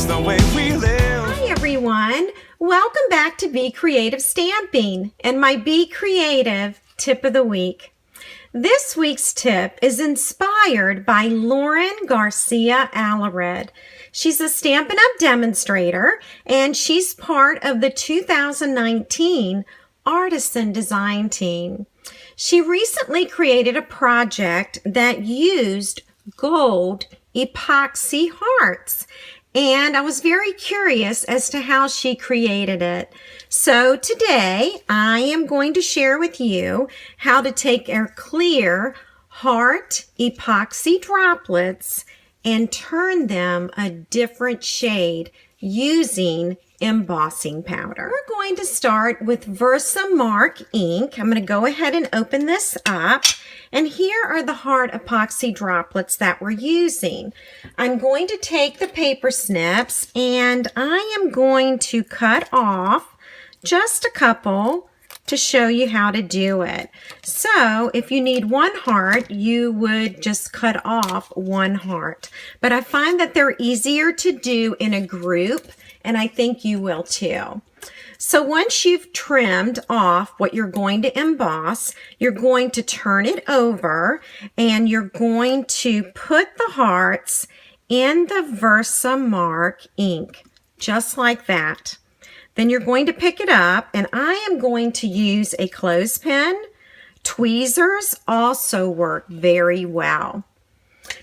It's the way we live. Hi everyone, welcome back to Be Creative Stamping and my Be Creative tip of the week. This week's tip is inspired by Lauren Garcia Alared. She's a Stampin' Up! Demonstrator and she's part of the 2019 Artisan Design Team. She recently created a project that used gold epoxy hearts. And I was very curious as to how she created it. So today I am going to share with you how to take our clear Heart Epoxy Droplets and turn them a different shade using embossing powder. We're going to start with VersaMark ink. I'm going to go ahead and open this up. And here are the Heart Epoxy Droplets that we're using. I'm going to take the paper snips and I am going to cut off just a couple to show you how to do it. So if you need one heart, you would just cut off one heart. But I find that they're easier to do in a group, and I think you will too. So once you've trimmed off what you're going to emboss, you're going to turn it over and you're going to put the hearts in the VersaMark ink, just like that. Then you're going to pick it up, and I am going to use a clothespin. Tweezers also work very well.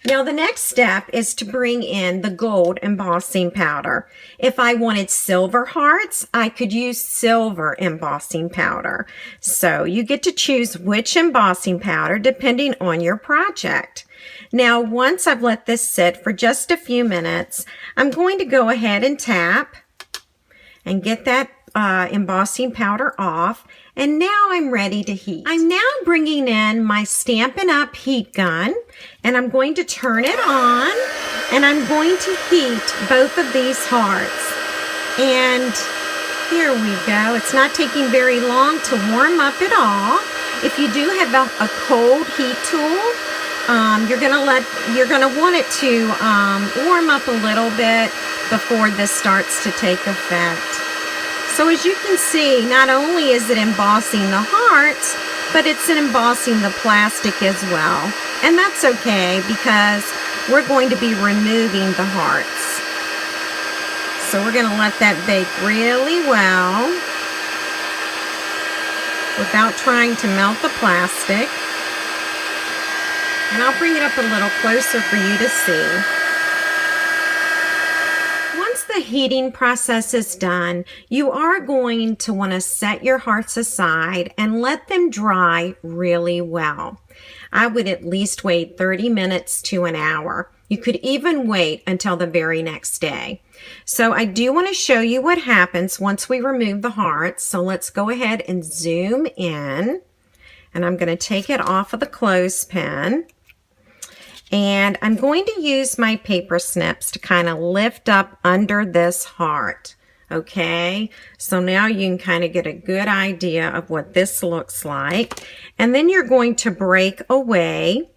Now the next step is to bring in the gold embossing powder. If I wanted silver hearts, I could use silver embossing powder. So you get to choose which embossing powder depending on your project. Now once I've let this sit for just a few minutes, I'm going to go ahead and tap and get that embossing powder off, and now I'm ready to heat. I'm now bringing in my Stampin' Up! Heat gun, and I'm going to turn it on, and I'm going to heat both of these hearts. And here we go. It's not taking very long to warm up at all. If you do have a cold heat tool, you're gonna want it to warm up a little bit before this starts to take effect. So as you can see, not only is it embossing the hearts, but it's embossing the plastic as well. And that's okay because we're going to be removing the hearts. So we're gonna let that bake really well without trying to melt the plastic. And I'll bring it up a little closer for you to see. Once the heating process is done, you are going to want to set your hearts aside and let them dry really well. I would at least wait 30 minutes to an hour. You could even wait until the very next day. So I do want to show you what happens once we remove the hearts. So let's go ahead and zoom in. And I'm going to take it off of the clothespin. And I'm going to use my paper snips to kind of lift up under this heart. Okay, so now you can kind of get a good idea of what this looks like. And then you're going to break away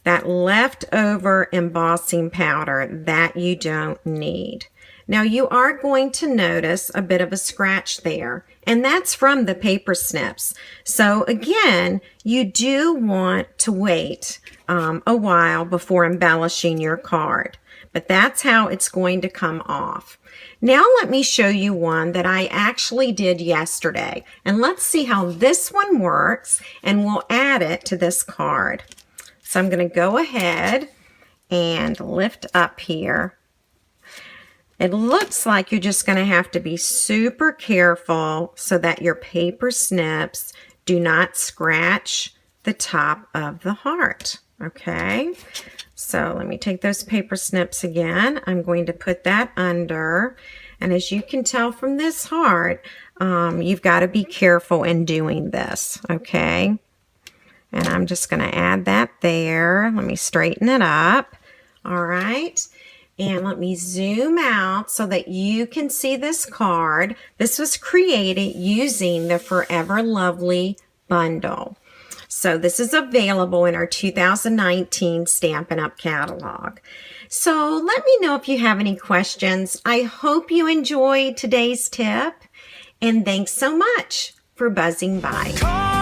that leftover embossing powder that you don't need. Now you are going to notice a bit of a scratch there, and that's from the paper snips. So again, you do want to wait a while before embellishing your card, but that's how it's going to come off. Now let me show you one that I actually did yesterday, and let's see how this one works, and we'll add it to this card. So I'm going to go ahead and lift up here. It looks like you're just going to have to be super careful so that your paper snips do not scratch the top of the heart. Okay, so let me take those paper snips again. I'm going to put that under, and as you can tell from this heart, you've got to be careful in doing this. Okay, and I'm just going to add that there. Let me straighten it up. All right. And let me zoom out so that you can see this card. This was created using the Forever Lovely bundle. So this is available in our 2019 Stampin' Up! Catalog. So let me know if you have any questions. I hope you enjoyed today's tip, and thanks so much for buzzing by.